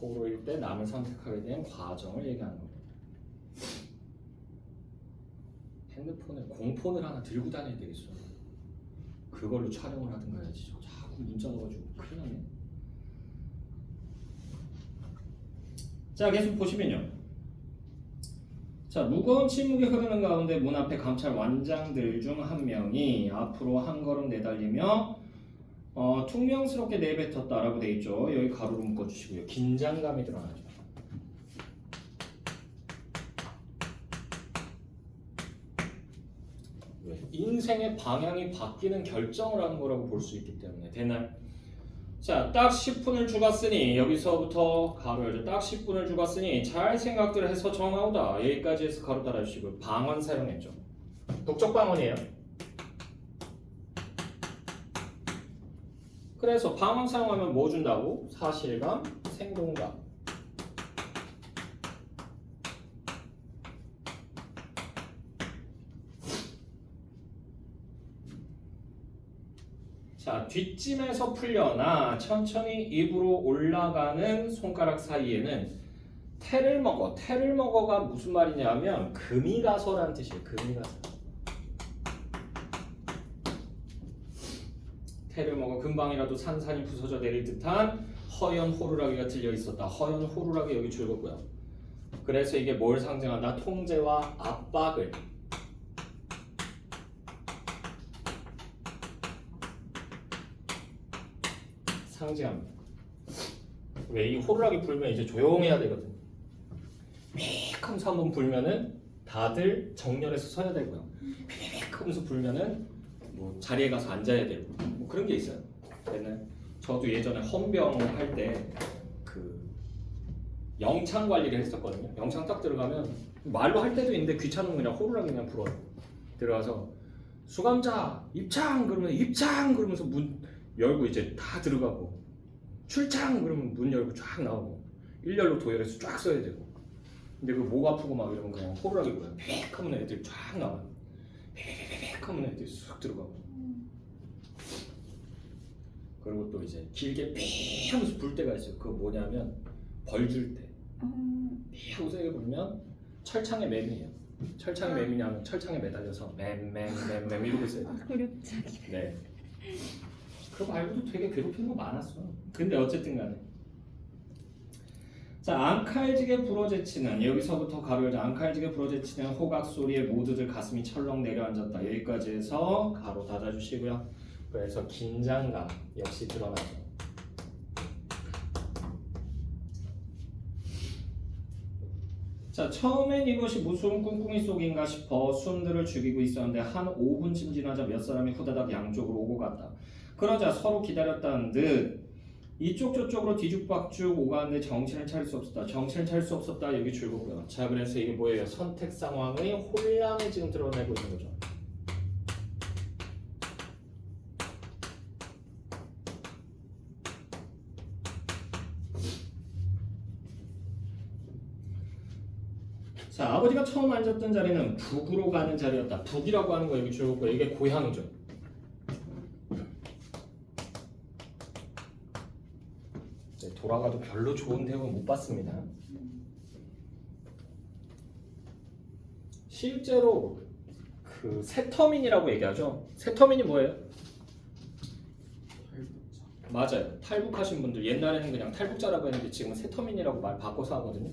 고를 때 남을 선택하게 된 과정을 얘기하는 거예요. 핸드폰에 공폰을 하나 들고 다녀야 되겠어. 그걸로 촬영을 하든가 해야지. 자꾸 문자 넣어가지고 큰일 나네. 자, 계속 보시면요. 자, 무거운 침묵이 흐르는 가운데 문 앞에 감찰 완장들 중 한 명이 앞으로 한 걸음 내달리며 퉁명스럽게 내뱉었다라고 돼 있죠. 여기 가로로 묶어주시고요. 긴장감이 드러나죠. 왜? 인생의 방향이 바뀌는 결정을 하는 거라고 볼 수 있기 때문에. 되나요? 자, 딱 10분을 주갔으니 여기서부터 가로 열죠. 딱 10분을 주갔으니 잘 생각들 해서 정하오다. 여기까지 해서 가로 달아주시고 방언 사용했죠. 북적 방언이에요. 그래서 방언 사용하면 뭐 준다고? 사실감, 생동감. 자, 뒷짐에서 풀려나 천천히 입으로 올라가는 손가락 사이에는 태를 먹어. 태를 먹어가 무슨 말이냐면 금이 가서라는 뜻이에요. 금이 가서. 태를 먹어 금방이라도 산산이 부서져 내릴 듯한 허연 호루라기가 들려 있었다. 허연 호루라기 여기 줄거고요. 그래서 이게 뭘 상징한다? 통제와 압박을. 상징합니다. 왜? 이 호루라기 불면 이제 조용해야 되거든. 휙 하면서 한번 불면은 다들 정렬해서 서야 되고요. 휙 하면서 불면은 뭐 자리에 가서 앉아야 되고 뭐 그런 게 있어요. 저도 예전에 헌병 할 때 그 영창 관리를 했었거든요. 영창 딱 들어가면 말로 할 때도 있는데 귀찮으면 그냥 호루라기 그냥 불어요. 들어가서 수감자 입창 그러면 입창 그러면서 문 열고 이제 다 들어가고 출창 그러면 문 열고 쫙 나오고 일렬로 도열해서 쫙 써야 되고 근데 그 목 아프고 막 이러면 그냥 호루라기 불어요. 휙 하면 애들 쫙 나와요. 휙 하면 애들이 쑥 들어가고 그리고 또 이제 길게 피 하면서 불 때가 있어요. 그거 뭐냐면 벌 줄 때 피 하고 세게 불면 철창의 매미예요. 철창의 매미냐면 철창에 매달려서 맴 이러고 있어요. 고력적이네. 네. 그거 말고도 되게 괴롭히는 거 많았어. 근데 어쨌든 간에 자, 앙칼지게 불어제치는 여기서부터 가로 열자. 앙칼지게 불어제치는 호각 소리에 모두들 가슴이 철렁 내려앉았다. 여기까지 해서 가로 닫아주시고요. 그래서 긴장감 역시 드러나죠. 자, 처음엔 이것이 무슨 꿍꿍이 속인가 싶어 숨들을 죽이고 있었는데 한 5분쯤 지나자 몇 사람이 후다닥 양쪽으로 오고 갔다. 그러자 서로 기다렸다는 듯 이쪽 저쪽으로 뒤죽박죽 오가는데 정신을 차릴 수 없었다. 정신을 차릴 수 없었다. 여기 줄거고요. 자, 그래서 이게 뭐예요? 선택 상황의 혼란을 지금 드러내고 있는 거죠. 자, 아버지가 처음 앉았던 자리는 북으로 가는 자리였다. 북이라고 하는 거 여기 줄거고 이게 고향이죠. 네, 돌아가도 별로 좋은 대우는 못 받습니다. 실제로 그 세터민이라고 얘기하죠. 세터민이 뭐예요? 맞아요. 탈북하신 분들 옛날에는 그냥 탈북자라고 했는데 지금은 세터민이라고 말 바꿔서 하거든요.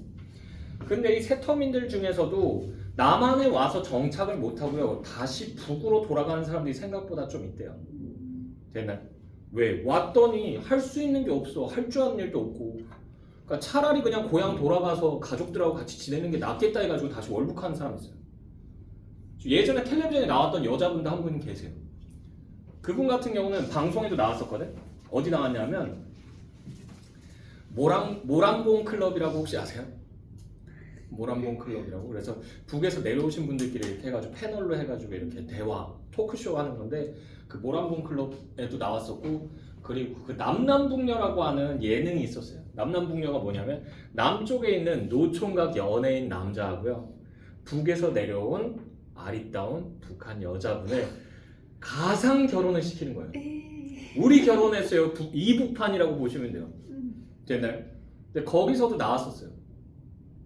근데 이 세터민들 중에서도 남한에 와서 정착을 못하고요. 다시 북으로 돌아가는 사람들이 생각보다 좀 있대요. 되나요? 왜? 왔더니 할 수 있는 게 없어. 할 줄 아는 일도 없고. 그러니까 차라리 그냥 고향 돌아가서 가족들하고 같이 지내는 게 낫겠다 해가지고 다시 월북하는 사람이 있어요. 예전에 텔레비전에 나왔던 여자분도 한 분 계세요. 그분 같은 경우는 방송에도 나왔었거든. 어디 나왔냐면 모란봉 클럽이라고 혹시 아세요? 모란봉 클럽이라고. 그래서 북에서 내려오신 분들끼리 이렇게 해가지고 패널로 해가지고 이렇게 대화 토크쇼 하는 건데 그 모란봉 클럽에도 나왔었고 그리고 그 남남북녀라고 하는 예능이 있었어요. 남남북녀가 뭐냐면 남쪽에 있는 노총각 연예인 남자하고요 북에서 내려온 아리따운 북한 여자분을 가상 결혼을 시키는 거예요. 우리 결혼했어요. 이북판이라고 보시면 돼요. 됐나요? 근데 거기서도 나왔었어요.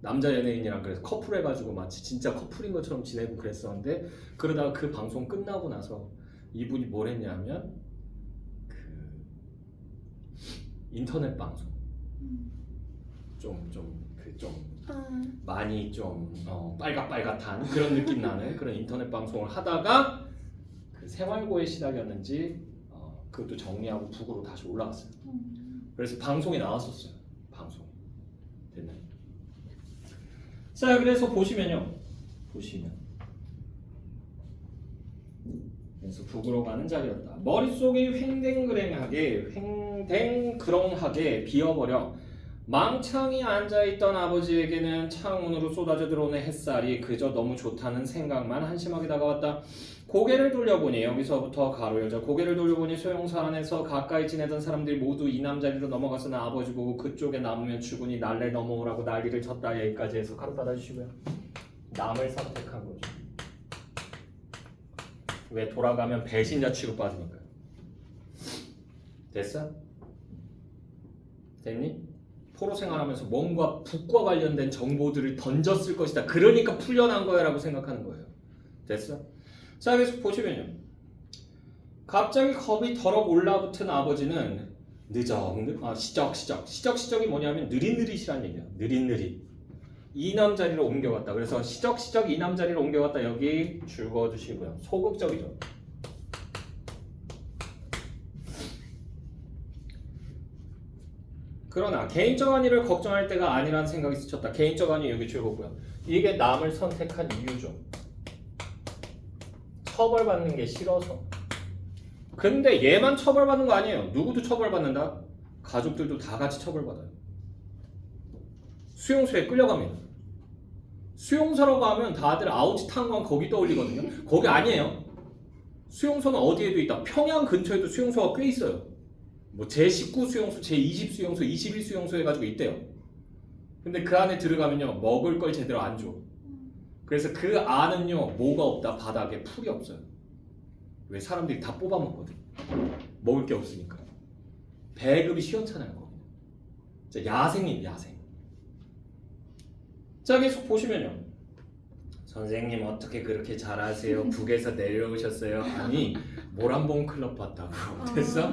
남자 연예인이랑 그래서 커플 해가지고 마치 진짜 커플인 것처럼 지내고 그랬었는데 그러다가 그 방송 끝나고 나서 이분이 뭘 했냐면 그 인터넷 방송 좀 많이 좀 빨갛빨갛한 그런 느낌 나는 그런 인터넷 방송을 하다가 그 생활고의 시작이었는지 그것도 정리하고 북으로 다시 올라갔어요. 그래서 방송에 나왔었어요. 방송 됐나요? 자, 그래서 보시면요. 그래서 북으로 가는 자리였다. 머릿속이 횡댕그렁하게 비어버려 망창이 앉아있던 아버지에게는 창문으로 쏟아져 들어오는 햇살이 그저 너무 좋다는 생각만 한심하게 다가왔다. 고개를 돌려보니 여기서부터 가로 열자 고개를 돌려보니 소용사 안에서 가까이 지내던 사람들이 모두 이 남자리로 넘어가서는 아버지 보고 그쪽에 남으면 죽으니 날래 넘어오라고 난리를 쳤다. 여기까지 해서 가로 닫아주시고요. 남을 선택한 거죠. 왜? 돌아가면 배신자 취급받으니까요. 됐어? 됐니? 포로 생활하면서 뭔가 북과 관련된 정보들을 던졌을 것이다. 그러니까 풀려난 거야 라고 생각하는 거예요. 됐어? 자, 계속 보시면요. 갑자기 겁이 덜럭 올라붙은 아버지는 시적이 뭐냐면 느릿느릿이란 얘기야. 느릿느릿. 이 남자리로 옮겨갔다. 그래서 시적 이 남자리로 옮겨갔다. 여기 줄 그어주시고요. 소극적이죠. 그러나 개인적 안위를 걱정할 때가 아니라는 생각이 스쳤다. 개인적 안위 여기 줄 거고요. 이게 남을 선택한 이유죠. 처벌받는 게 싫어서. 근데 얘만 처벌받는 거 아니에요. 누구도 처벌받는다. 가족들도 다 같이 처벌받아요. 수용소에 끌려갑니다. 수용소라고 하면 다들 아우지탄광 거기 떠올리거든요. 거기 아니에요. 수용소는 어디에도 있다. 평양 근처에도 수용소가 꽤 있어요. 뭐 제19 수용소, 제20 수용소, 21 수용소 해가지고 있대요. 근데 그 안에 들어가면요 먹을 걸 제대로 안 줘. 그래서 그 안은요 뭐가 없다. 바닥에 풀이 없어요. 왜? 사람들이 다 뽑아 먹거든. 먹을 게 없으니까. 배급이 시원찮아요. 거기. 자, 야생이에요. 야생. 자, 계속 보시면요. 선생님 어떻게 그렇게 잘하세요? 북에서 내려오셨어요? 아니 모란봉 클럽 봤다고. 됐어?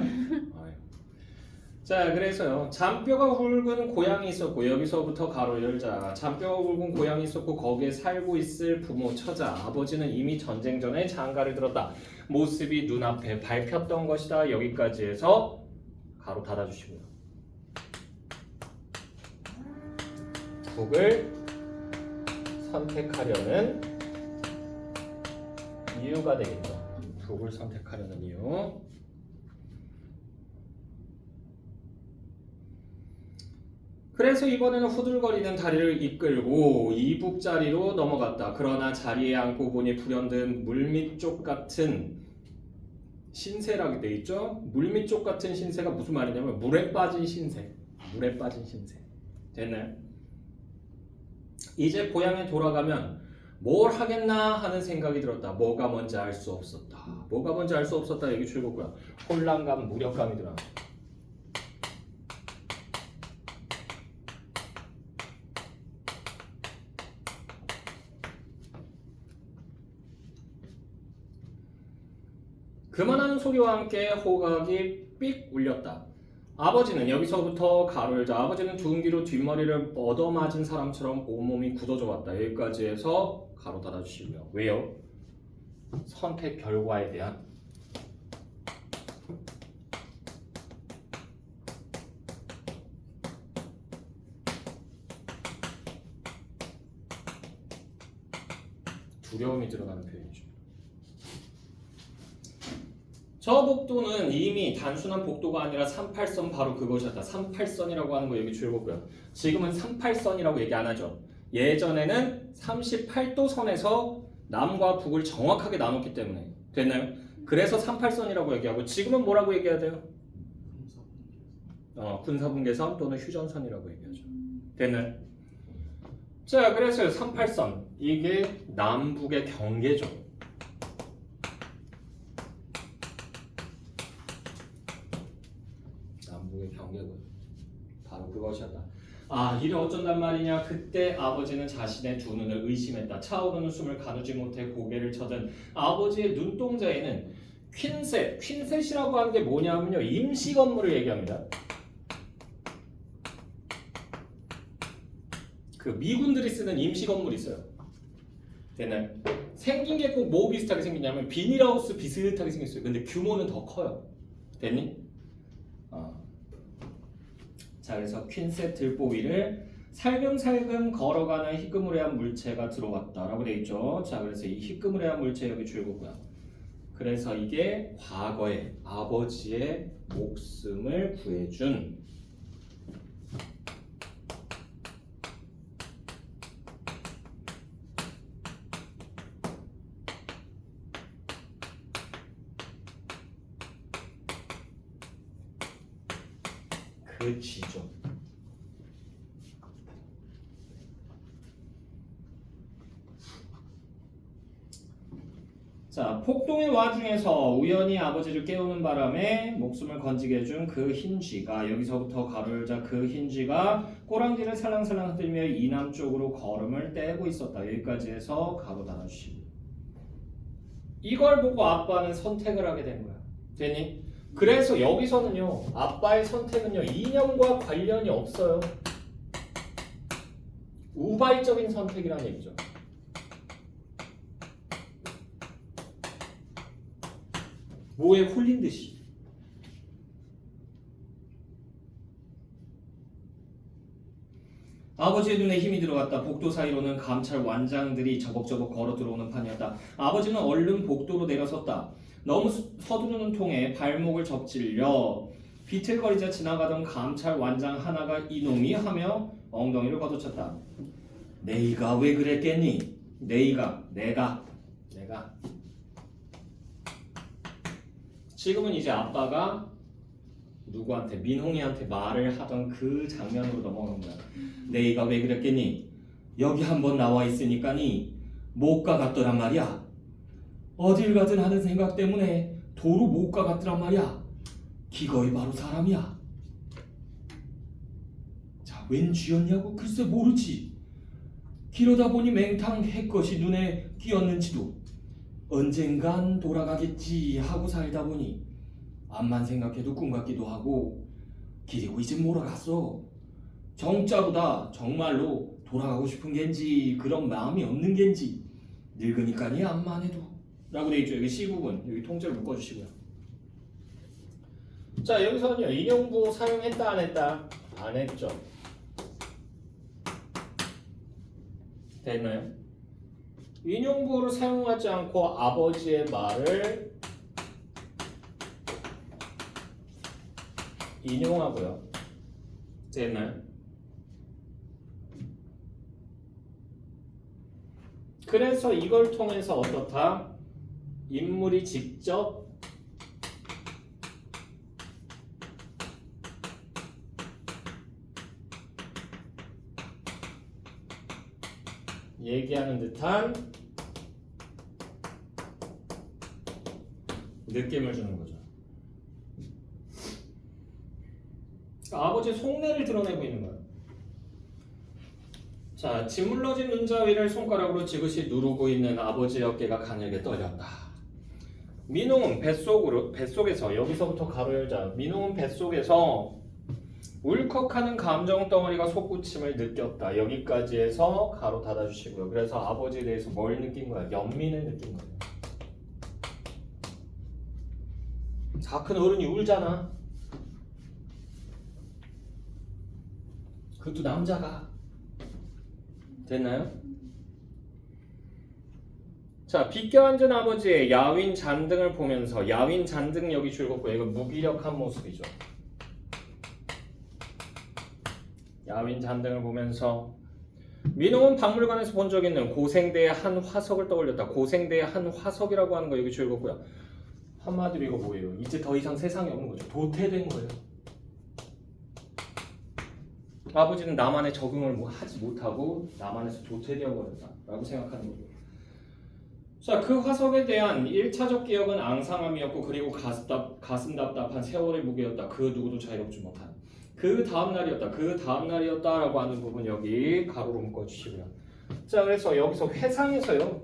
자, 그래서요. 잔뼈가 굵은 고양이 있었고 여기서부터 가로 열자. 잔뼈가 굵은 고양이 있었고 거기에 살고 있을 부모 처자. 아버지는 이미 전쟁 전에 장가를 들었다. 모습이 눈앞에 밟혔던 것이다. 여기까지 해서 가로 닫아주시고요. 북을 선택하려는 이유가 되겠죠. 북을 선택하려는 이유. 그래서 이번에는 후들거리는 다리를 이끌고 이북 자리로 넘어갔다. 그러나 자리에 앉고 보니 불현듯 물밑쪽 같은 신세라고 돼 있죠. 물밑쪽 같은 신세가 무슨 말이냐면 물에 빠진 신세. 물에 빠진 신세. 됐나요? 이제 고향에 돌아가면 뭘 하겠나 하는 생각이 들었다. 뭐가 뭔지 알 수 없었다. 뭐가 뭔지 알 수 없었다. 여기 줄거고요. 혼란감, 무력감이 들어. 그만하는 소리와 함께 호각이 삑 울렸다. 아버지는 여기서부터 가로 열자. 아버지는 둔기로 뒷머리를 얻어맞은 사람처럼 온몸이 굳어져 왔다. 여기까지 해서 가로 닫아주시고요. 왜요? 선택 결과에 대한 두려움이 드러나는 표현이죠. 저 복도는 이미 단순한 복도가 아니라 38선 바로 그것이었다. 38선이라고 하는 거 여기 줄거고요. 지금은 38선이라고 얘기 안 하죠. 예전에는 38도 선에서 남과 북을 정확하게 나눴기 때문에. 됐나요? 그래서 38선이라고 얘기하고 지금은 뭐라고 얘기해야 돼요? 군사분계선 또는 휴전선이라고 얘기하죠. 됐나요? 자, 그래서 38선 이게 남북의 경계죠. 남북의 경계고요. 바로 그것이었다. 아, 이를 어쩐단 말이냐. 그때 아버지는 자신의 두 눈을 의심했다. 차오르는 숨을 가누지 못해 고개를 쳐든 아버지의 눈동자에는 퀸셋이라고 하는 게 뭐냐면요, 임시 건물을 얘기합니다. 그 미군들이 쓰는 임시 건물이 있어요. 됐나요? 생긴 게 꼭 뭐 비슷하게 생기냐면 비닐하우스 비슷하게 생겼어요. 근데 규모는 더 커요. 됐니? 자, 그래서 퀸셋 들보 위를 살금살금 걸어가는 희끄무레한 물체가 들어왔다라고 되어 있죠. 자, 그래서 이 희끄무레한 물체 여기 줄거고요. 그래서 이게 과거에 아버지의 목숨을 구해준 그 쥐죠. 자, 폭동의 와중에서 우연히 아버지를 깨우는 바람에 목숨을 건지게 해준 그 흰 쥐가, 여기서부터 가로를 열자 그 흰 쥐가 꼬랑지를 살랑살랑 흔들며 이남 쪽으로 걸음을 떼고 있었다. 여기까지 해서 가로 닫아주시고, 이걸 보고 아빠는 선택을 하게 된 거야. 됐니? 그래서 여기서는요, 아빠의 선택은요, 이념과 관련이 없어요. 우발적인 선택이라는 얘기죠. 뭐에 홀린 듯이. 아버지의 눈에 힘이 들어갔다. 복도 사이로는 감찰 완장들이 저벅저벅 걸어 들어오는 판이었다. 아버지는 얼른 복도로 내려섰다. 너무 서두르는 통에 발목을 접질려 비틀거리자 지나가던 감찰 완장 하나가 이놈이 하며 엉덩이를 걷어쳤다. 네이가 왜 그랬겠니? 네이가, 내가. 지금은 이제 아빠가 누구한테, 민홍이한테 말을 하던 그 장면으로 넘어간 거야. 네이가 왜 그랬겠니? 여기 한번 나와 있으니까니 못 가갔더란 말이야. 어딜 가든 하는 생각 때문에 도로 못 가갔더란 말이야. 기거이 바로 사람이야. 자, 웬 쥐였냐고? 글쎄 모르지. 기러다 보니 맹탕 해것이 눈에 띄었는지도 언젠간 돌아가겠지 하고 살다 보니 암만 생각해도 꿈 같기도 하고, 그리고 이제 몰아갔어. 정자보다 정말로 돌아가고 싶은 겐지 그런 마음이 없는 겐지 늙으니까니 암만 해도 라고 되어 있죠. 여기 C부분 여기 통째로 묶어주시고요. 자, 여기서는요, 인용부 사용했다 안 했다? 안 했죠. 됐나요? 인용부를 사용하지 않고 아버지의 말을 인용하고요. 됐나요? 그래서 이걸 통해서 어떻다? 인물이 직접 얘기하는 듯한 느낌을 주는 거죠. 아버지의 속내를 드러내고 있는 거예요. 자, 짓물러진 눈자 위를 손가락으로 지그시 누르고 있는 아버지의 어깨가 가늘게 떨렸다. 민홍은 뱃속에서 여기서부터 가로 열자. 민홍은 뱃속에서 울컥하는 감정 덩어리가 솟구침을 느꼈다. 여기까지 해서 가로 닫아주시고요. 그래서 아버지에 대해서 뭘 느낀 거야? 연민을 느낀 거예요. 다 큰 어른이 울잖아. 그것도 남자가. 됐나요? 자, 비껴앉은 아버지의 야윈 잔등을 보면서, 야윈 잔등 여기 줄겁고, 이거 무기력한 모습이죠. 야윈 잔등을 보면서 민홍은 박물관에서 본 적 있는 고생대의 한 화석을 떠올렸다. 고생대의 한 화석이라고 하는 거 여기 줄겁고요. 한마디로 이거 뭐예요? 이제 더 이상 세상에 없는 거죠. 도태된 거예요. 아버지는 나만의 적응을 하지 못하고 나만에서 도태되어 버렸다 라고 생각하는 거죠. 자, 그 화석에 대한 1차적 기억은 앙상함이었고, 그리고 가슴 답답한 세월의 무게였다. 그 누구도 자유롭지 못한. 그 다음 날이었다. 그 다음 날이었다라고 하는 부분 여기 가로로 묶어주시고요. 자, 그래서 여기서 회상에서요.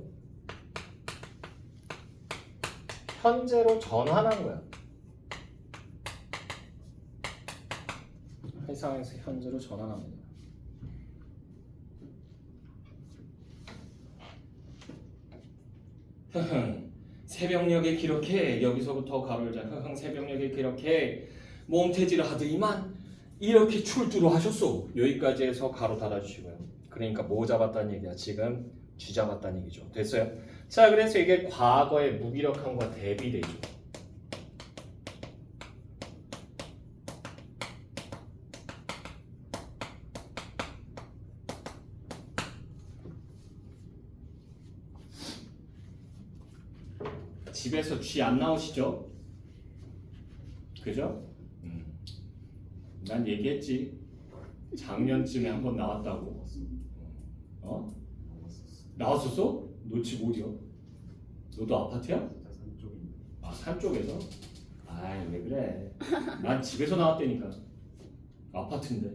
현재로 전환한 거야. 회상에서 현재로 전환합니다. 새벽녘에 기렇게 여기서부터 가로를 자 새벽녘에 기렇게 몸태지를 하더니만 이렇게 출두를 하셨소. 여기까지 해서 가로 닫아주시고요. 그러니까 뭐 잡았다는 얘기야? 지금 쥐 잡았다는 얘기죠. 됐어요? 자, 그래서 이게 과거의 무기력함과 대비되죠. 집에서 쥐 안 나오시죠? 그죠? 난 얘기했지. 작년쯤에 한번 나왔다고. 어? 나왔었어? 너 집 어디야? 너도 아파트야? 산 쪽입니다. 아, 산 쪽에서? 아이, 왜 그래? 난 집에서 나왔다니까. 아파트인데.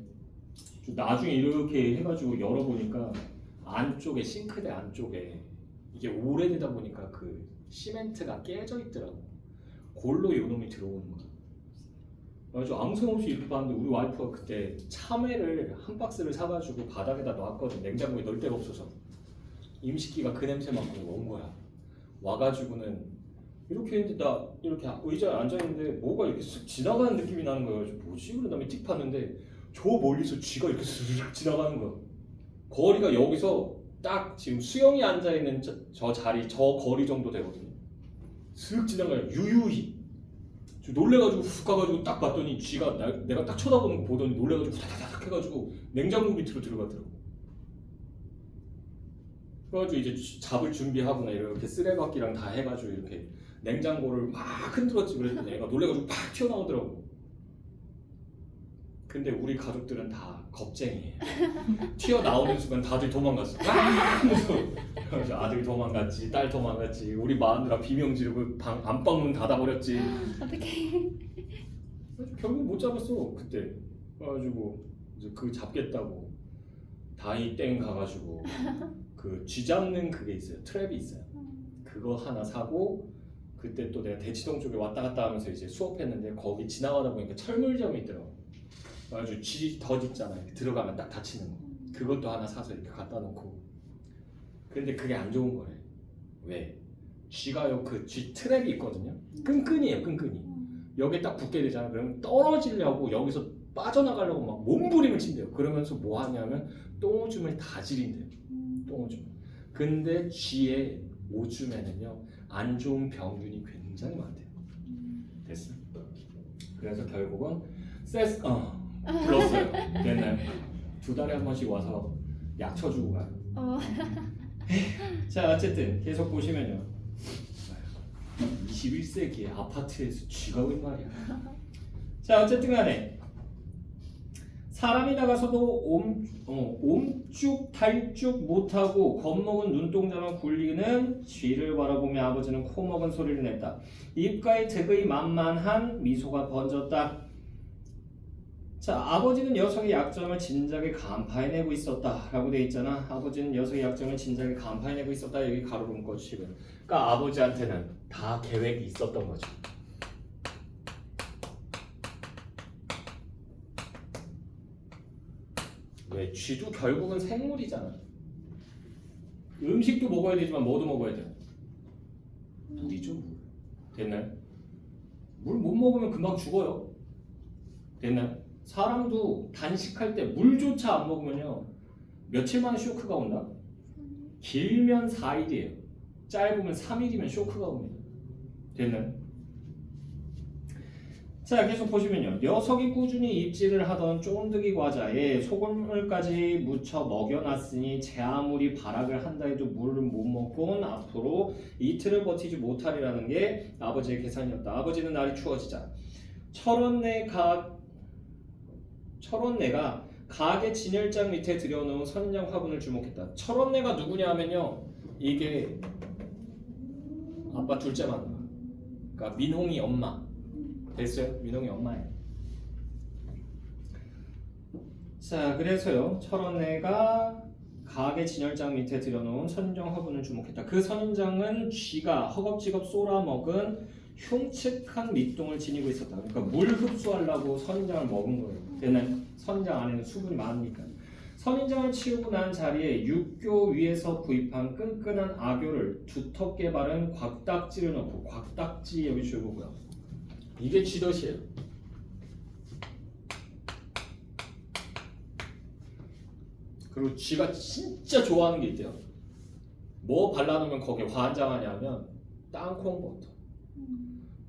나중에 이렇게 해가지고 열어보니까 안쪽에, 싱크대 안쪽에 이게 오래되다 보니까 그 시멘트가 깨져 있더라고. 골로 요놈이 들어오는 거야. 그래서 아무 생각 없이 이렇게 봤는데 우리 와이프가 그때 참외를 한 박스를 사가지고 바닥에다 놨거든. 냉장고에 넣을 데가 없어서. 임식기가 그 냄새 맡고 온 거야. 와가지고는 이렇게 했는데 나 이렇게 의자에 앉아있는데 뭐가 이렇게 쓱 지나가는 느낌이 나는 거야. 뭐지? 그러고 다음에 틱 봤는데 저 멀리서 쥐가 이렇게 쓱 지나가는 거야. 거리가 여기서 딱 지금 수영이 앉아있는 저 자리, 저 거리 정도 되거든요. 슥 지나가요. 유유히. 놀래가지고 훅 가가지고 딱 봤더니 쥐가 내가 딱 쳐다보는 거 보더니 놀래가지고 후다다닥 해가지고 냉장고 밑으로 들어가더라고. 그래가지고 이제 잡을 준비하거나 이렇게 쓰레받기랑 다 해가지고 이렇게 냉장고를 막 흔들었지. 그랬더니 애가 놀래가지고 팍 튀어나오더라고. 근데 우리 가족들은 다 겁쟁이에요. 튀어나오는 순간 다들 도망갔어. 그래서 아들이 도망갔지, 딸 도망갔지, 우리 마누라 비명 지르고 안방문 닫아버렸지. 어떡해. 결국 못 잡았어 그때. 그래가지고 이제 그 잡겠다고 다이 땡 가가지고 그 쥐 잡는 그게 있어요. 트랩이 있어요. 그거 하나 사고 그때 또 내가 대치동 쪽에 왔다 갔다 하면서 이제 수업했는데 거기 지나가다 보니까 철물점이 있더라고. 그래가지고 쥐 덫 있잖아요. 들어가면 딱 닫히는 거. 그것도 하나 사서 이렇게 갖다 놓고. 근데 그게 안 좋은 거래. 왜? 쥐가요 그 쥐 트랩이 있거든요. 끈끈이에요, 끈끈이. 여기 딱 붙게 되잖아. 그러면 떨어지려고 여기서 빠져나가려고 막 몸부림을 친대요. 그러면서 뭐 하냐면 똥오줌을 다 지린대요. 똥오줌. 근데 쥐의 오줌에는요 안 좋은 병균이 굉장히 많대요. 됐어. 그래서 결국은 불렀어요. 됐나요? 2달에 한 번씩 와서 약 쳐주고 가요. 자, 어쨌든 계속 보시면요. 21세기에 아파트에서 쥐가 웬 말이야. 자, 어쨌든 간에 사람이 나가서도 옴쭉달쭉 못하고 겁먹은 눈동자만 굴리는 쥐를 바라보며 아버지는 코먹은 소리를 냈다. 입가에 되게 만만한 미소가 번졌다. 자, 아버지는 녀석의 약점을 진작에 간파해내고 있었다 라고 돼 있잖아. 아버지는 녀석의 약점을 진작에 간파해내고 있었다. 여기 가로로 묶어주시고요. 그러니까 아버지한테는 다 계획이 있었던 거죠. 왜? 쥐도 결국은 생물이잖아. 음식도 먹어야 되지만 뭐도 먹어야 돼? 물이죠, 물. 됐나요? 물 못 먹으면 금방 죽어요. 됐나요? 사람도 단식할 때 물조차 안 먹으면요 며칠 만에 쇼크가 온다? 길면 4일이에요. 짧으면 3일이면 쇼크가 옵니다. 됐나요? 자, 계속 보시면요. 녀석이 꾸준히 입질을 하던 쫀득이 과자에 소금물까지 묻혀 먹여놨으니 제 아무리 발악을 한다 해도 물을 못 먹고는 앞으로 이틀을 버티지 못하리라는 게 아버지의 계산이었다. 아버지는 날이 추워지자 철원내가 가게 진열장 밑에 들여놓은 선인장 화분을 주목했다. 철원내가 누구냐 하면요. 이게 아빠 둘째 마누라. 그러니까 민홍이 엄마. 됐어요? 민홍이 엄마예요. 자, 그래서요. 철원내가 가게 진열장 밑에 들여놓은 선인장 화분을 주목했다. 그 선인장은 쥐가 허겁지겁 쏘라먹은 흉측한 밑동을 지니고 있었다. 그러니까 물 흡수하려고 선인장을 먹은 거예요. 얘는 선인장 안에는 수분이 많으니까. 선인장을 치우고 난 자리에 육교 위에서 구입한 끈끈한 아교를 두텁게 바른 곽딱지를 넣고, 곽딱지 여기 주고요. 이게 쥐덫이에요. 그리고 쥐가 진짜 좋아하는 게 있대요. 뭐 발라놓으면 거기에 환장하냐면 땅콩버터.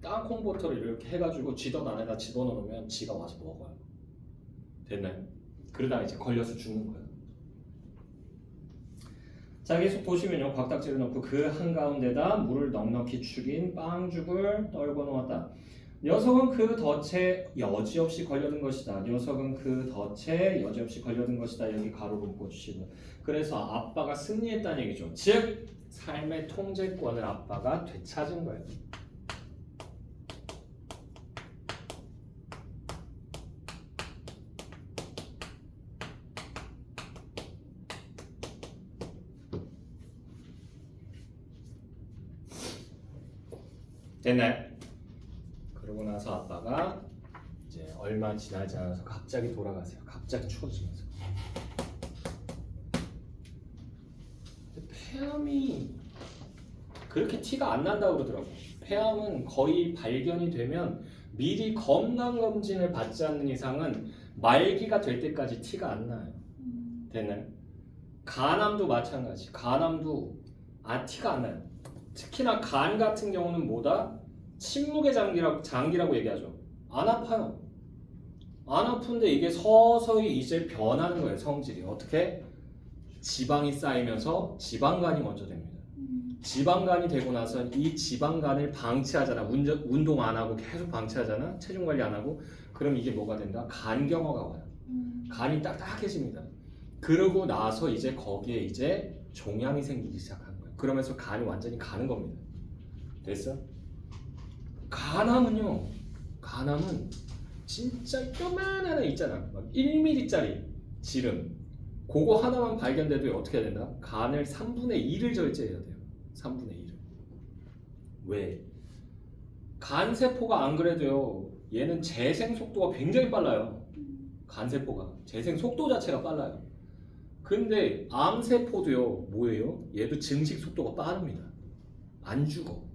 땅콩버터를 이렇게 해가지고 쥐덫 안에다 집어넣으면 쥐가 와서 먹어요. 됐나요? 그러다가 이제 걸려서 죽는 거예요. 자, 계속 보시면요. 곽딱지를 넣고 그 한가운데다 물을 넉넉히 축인 빵죽을 떨궈 놓았다. 녀석은 그 덫에 여지없이 걸려든 것이다. 녀석은 그 덫에 여지없이 걸려든 것이다. 여기 가로로 묶어주시고. 그래서 아빠가 승리했다는 얘기죠. 즉 삶의 통제권을 아빠가 되찾은 거예요. 됐나요? 그러고 나서 아빠가 이제 얼마 지나지 않아서 갑자기 돌아가세요. 갑자기 추워지면서. 폐암이 그렇게 티가 안 난다고 그러더라고요. 폐암은 거의 발견이 되면 미리 건강검진을 받지 않는 이상은 말기가 될 때까지 티가 안 나요. 됐나요? 간암도 마찬가지. 간암도 티가 안 나요. 특히나 간 같은 경우는 뭐다? 침묵의 장기라고 얘기하죠. 안 아파요. 안 아픈데 이게 서서히 이제 변하는 거예요. 성질이. 어떻게? 지방이 쌓이면서 지방간이 먼저 됩니다. 지방간이 되고 나서 이 지방간을 방치하잖아. 운동 안 하고 계속 방치하잖아. 체중 관리 안 하고. 그럼 이게 뭐가 된다? 간경화가 와요. 간이 딱딱해집니다. 그러고 나서 이제 거기에 이제 종양이 생기기 시작하는 거예요. 그러면서 간이 완전히 가는 겁니다. 됐어? 간암은요. 간암은 진짜 요만한 애 있잖아. 막 1mm짜리 지름. 그거 하나만 발견돼도 어떻게 해야 된다? 간을 3분의 2를 절제해야 돼요. 3분의 1을. 왜? 간세포가 안 그래도요. 얘는 재생 속도가 굉장히 빨라요. 간세포가. 재생 속도 자체가 빨라요. 근데 암세포도요. 뭐예요? 얘도 증식 속도가 빠릅니다. 안 죽어.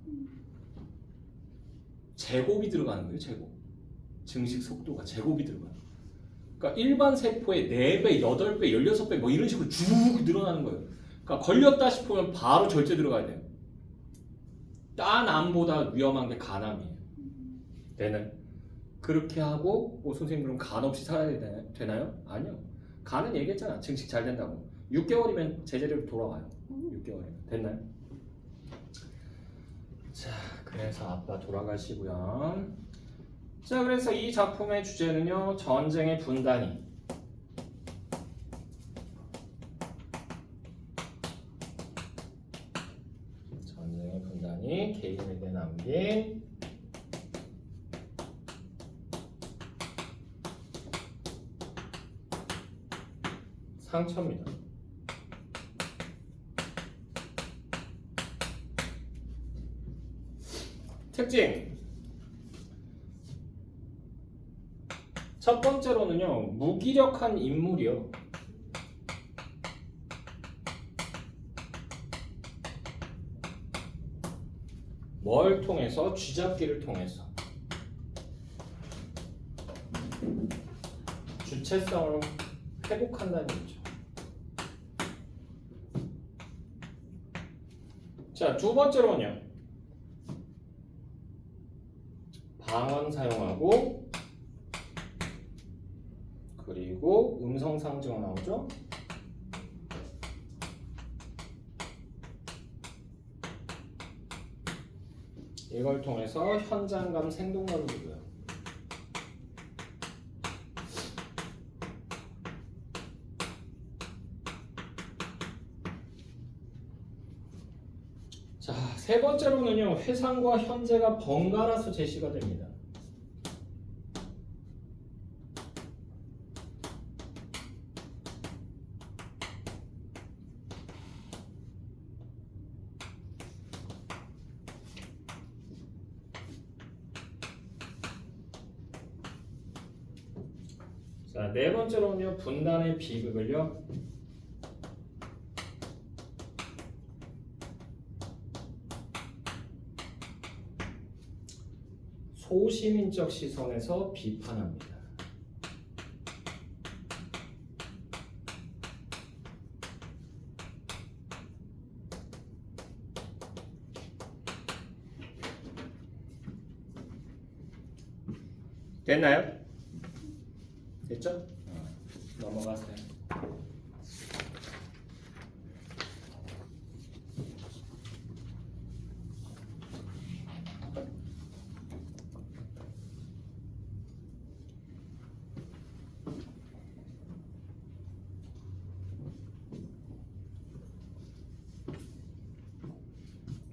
제곱이 들어가는 거예요. 제곱. 증식 속도가 제곱이 들어가요. 그러니까 일반 세포의 4배, 8배, 16배 뭐 이런 식으로 쭉 늘어나는 거예요. 그러니까 걸렸다 싶으면 바로 절제 들어가야 돼요. 딴 암보다 위험한 게 간암이에요. 되나요? 그렇게 하고 선생님 그럼 간 없이 살아야 되나요? 아니요. 간은 얘기했잖아. 증식 잘 된다고. 6개월이면 제자리로 돌아와요. 6개월이면. 됐나요? 자, 그래서 아빠 돌아가시고요. 자, 그래서 이 작품의 주제는요. 전쟁의 분단위. 전쟁의 분단위, 개인에게 남긴 상처입니다. 특징. 첫 번째로는요. 무기력한 인물이요. 뭘 통해서? 쥐잡기를 통해서. 주체성을 회복한다는 얘기죠. 자, 두 번째로는요. 방언 사용하고 그리고 음성 상징어 나오죠. 이걸 통해서 현장감, 생동감을 주고요. 자, 세 번째로는요. 회상과 현재가 번갈아서 제시가 됩니다. 자, 네 번째로는요. 분단의 비극을요. 소시민적 시선에서 비판합니다. 됐나요? 됐죠? 넘어가세요.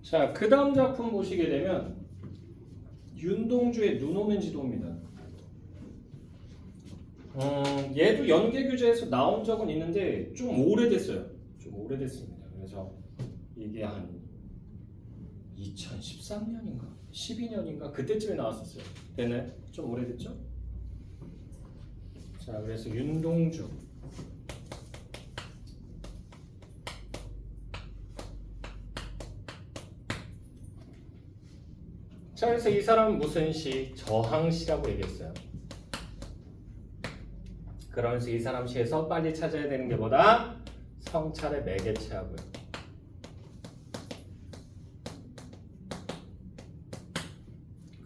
자, 그 다음 작품 보시게 되면 윤동주의 눈 오는 지도입니다. 얘도 연계규제에서 나온 적은 있는데 좀 오래됐어요. 좀 오래됐습니다. 그래서 이게 한 2013년인가 12년인가 그때쯤에 나왔었어요. 됐나요? 좀 오래됐죠? 자, 그래서 윤동주 자, 그래서 이 사람은 무슨 시? 저항시라고 얘기했어요. 그러면서 이 사람 시에서 빨리 찾아야 되는 게 뭐다? 성찰의 매개체하고요.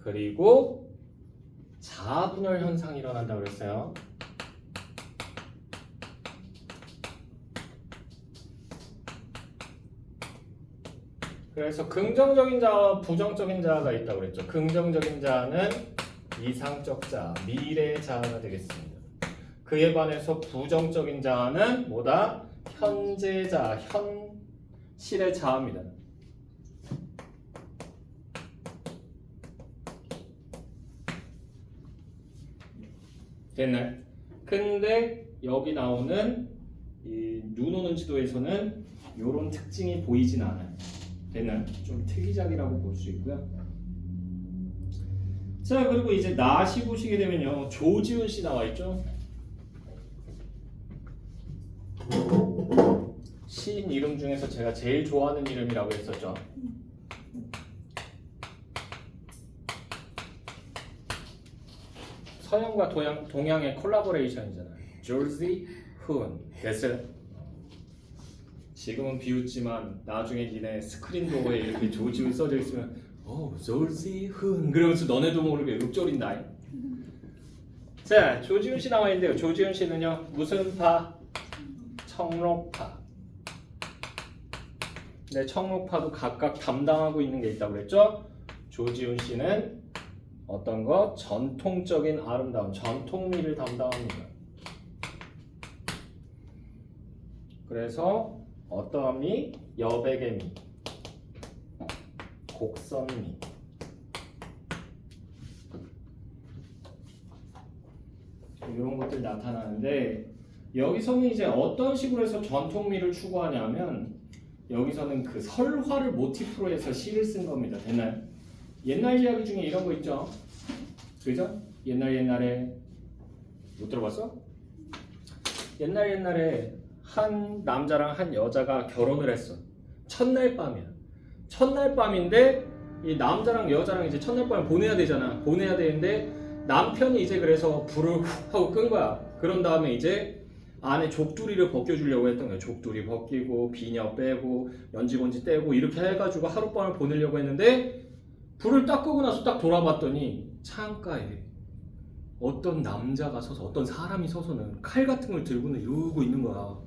그리고 자아분열 현상이 일어난다고 그랬어요. 그래서 긍정적인 자와 부정적인 자가 있다고 그랬죠. 긍정적인 자는 이상적 자, 미래의 자아가 되겠습니다. 그에 반해서 부정적인 자는 뭐다? 현재 자, 현실의 자아입니다. 됐나요? 근데 여기 나오는 이 눈 오는 지도에서는 이런 특징이 보이진 않아요. 됐나요? 좀 특이작이라고 볼 수 있고요. 자, 그리고 이제 나시 보시게 되면요. 조지훈 씨 나와 있죠? 시인 이름 중에서 제가 제일 좋아하는 이름이라고 했었죠. 서양과 동양의 콜라보레이션이잖아요. 조지 훈. 됐어요? 지금은 비웃지만 나중에 니네 스크린 도어에 이렇게 조지훈 써져 있으면 조지 훈 그러면서 너네도 모르게 읊조린다. 자, 조지훈 씨 나와 있는데요. 조지훈 씨는요. 무슨 파? 청록파. 네, 청록파도 각각 담당하고 있는 게 있다고 그랬죠? 조지훈 씨는 어떤 거? 전통적인 아름다움, 전통미를 담당합니다. 그래서 어떠한 미? 여백의 미, 곡선미. 이런 것들 나타나는데 여기서는 이제 어떤 식으로 해서 전통미를 추구하냐면 여기서는 그 설화를 모티프로 해서 시를 쓴 겁니다. 됐나요? 옛날 이야기 중에 이런 거 있죠? 그죠? 옛날에 못 들어봤어? 옛날에 한 남자랑 한 여자가 결혼을 했어. 첫날 밤이야. 첫날 밤인데 이 남자랑 여자랑 이제 첫날 밤을 보내야 되잖아. 보내야 되는데 남편이 이제 그래서 불을 하고 끈 거야. 그런 다음에 이제 안에 족두리를 벗겨주려고 했던 거야. 족두리 벗기고 비녀 빼고 연지곤지 떼고 이렇게 해가지고 하룻밤을 보내려고 했는데 불을 딱 끄고 나서 딱 돌아봤더니 창가에 어떤 남자가 서서 어떤 사람이 서서는 칼 같은 걸 들고는 이러고 있는 거야.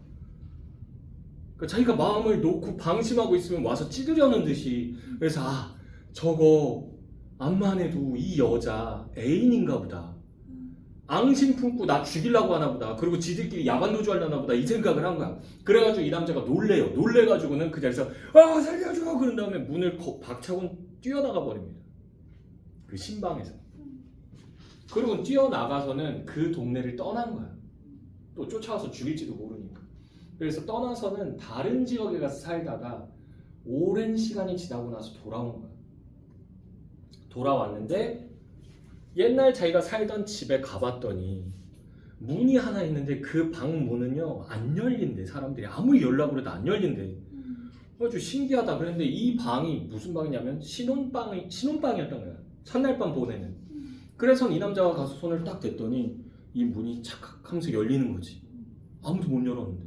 그러니까 자기가 마음을 놓고 방심하고 있으면 와서 찌르려는 듯이. 그래서 저거 암만 해도 이 여자 애인인가 보다. 앙심 품고 나 죽이려고 하나 보다. 그리고 지들끼리 야반도주 하려나 보다. 이 생각을 한 거야. 그래가지고 이 남자가 놀래요. 놀래가지고는 그 자리에서 살려줘! 그런 다음에 문을 박차고 뛰어나가 버립니다. 그 신방에서. 그리고 뛰어나가서는 그 동네를 떠난 거야. 또 쫓아와서 죽일지도 모르니까. 그래서 떠나서는 다른 지역에 가서 살다가 오랜 시간이 지나고 나서 돌아온 거야. 돌아왔는데 옛날 자기가 살던 집에 가봤더니 문이 하나 있는데 그 방 문은요 안 열린대. 사람들이 아무리 연락을 해도 안 열린대. 아주 신기하다 그랬는데 이 방이 무슨 방이냐면 신혼방이었던 거야. 첫날 밤 보내는. 그래서 이 남자가 가서 손을 딱 댔더니 이 문이 착각 하면서 열리는 거지. 아무도 못 열었는데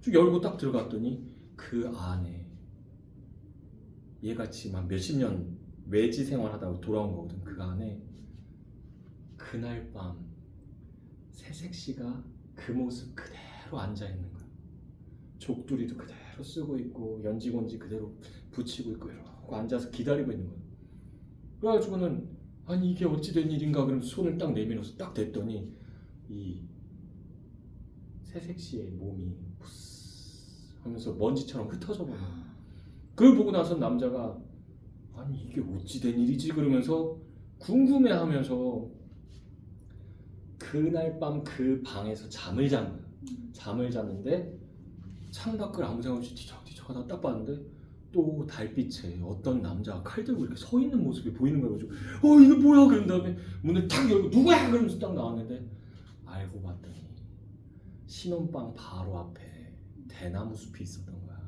쭉 열고 딱 들어갔더니 그 안에 얘같이 막 몇십 년 외지 생활하다가 돌아온 거거든. 그 안에 그날 밤 새색시가 그 모습 그대로 앉아있는 거야. 족두리도 그대로 쓰고 있고 연지곤지 그대로 붙이고 있고 이러고 앉아서 기다리고 있는 거야. 그래가지고는 아니 이게 어찌된 일인가 그러면서 손을 딱 내밀어서 딱 댔더니 이 새색시의 몸이 푸스 하면서 먼지처럼 흩어져 버려. 그걸 보고 나서 남자가 아니 이게 어찌된 일이지 그러면서 궁금해하면서 그날 밤 그 방에서 잠을 잔 거야. 잠을 잤는데 창밖을 아무 생각 없이 뒤척뒤척 하다가 딱 봤는데 또 달빛에 어떤 남자가 칼 들고 이렇게 서 있는 모습이 보이는 거야. 가지고 이게 뭐야 그런 다음에 문을 탁 열고 누구야 그러면서 딱 나왔는데 알고 봤더니 신혼방 바로 앞에 대나무 숲이 있었던 거야.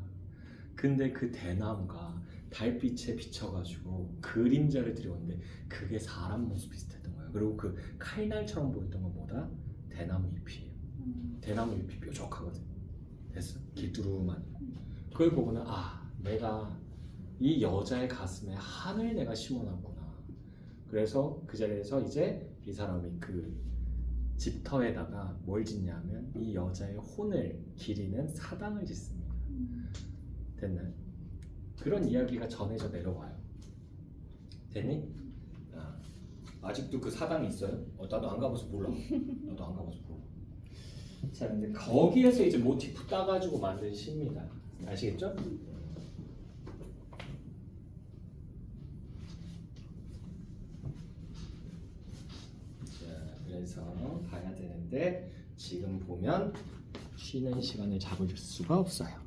근데 그 대나무가 달빛에 비춰가지고 그림자를 들여오는데 그게 사람 모습 비슷했던 거야. 그리고 그 칼날처럼 보였던 건 뭐다? 대나무 잎이에요. 대나무 잎이 뾰족하거든. 됐어? 기뚜루만. 그걸 보고는 내가 이 여자의 가슴에 한을 내가 심어놨구나. 그래서 그 자리에서 이제 이 사람이 그 집터에다가 뭘 짓냐면 이 여자의 혼을 기리는 사당을 짓습니다. 됐나요? 그런 이야기가 전해져 내려와요. 됐니? 아직도 그 사당이 있어요? 나도 안 가봐서 몰라. 나도 안 가봐서 몰라. 자, 근데 거기에서 이제 모티프 따가지고 만든 시입니다. 아시겠죠? 자, 그래서 봐야 되는데 지금 보면 쉬는 시간을 잡을 수가 없어요.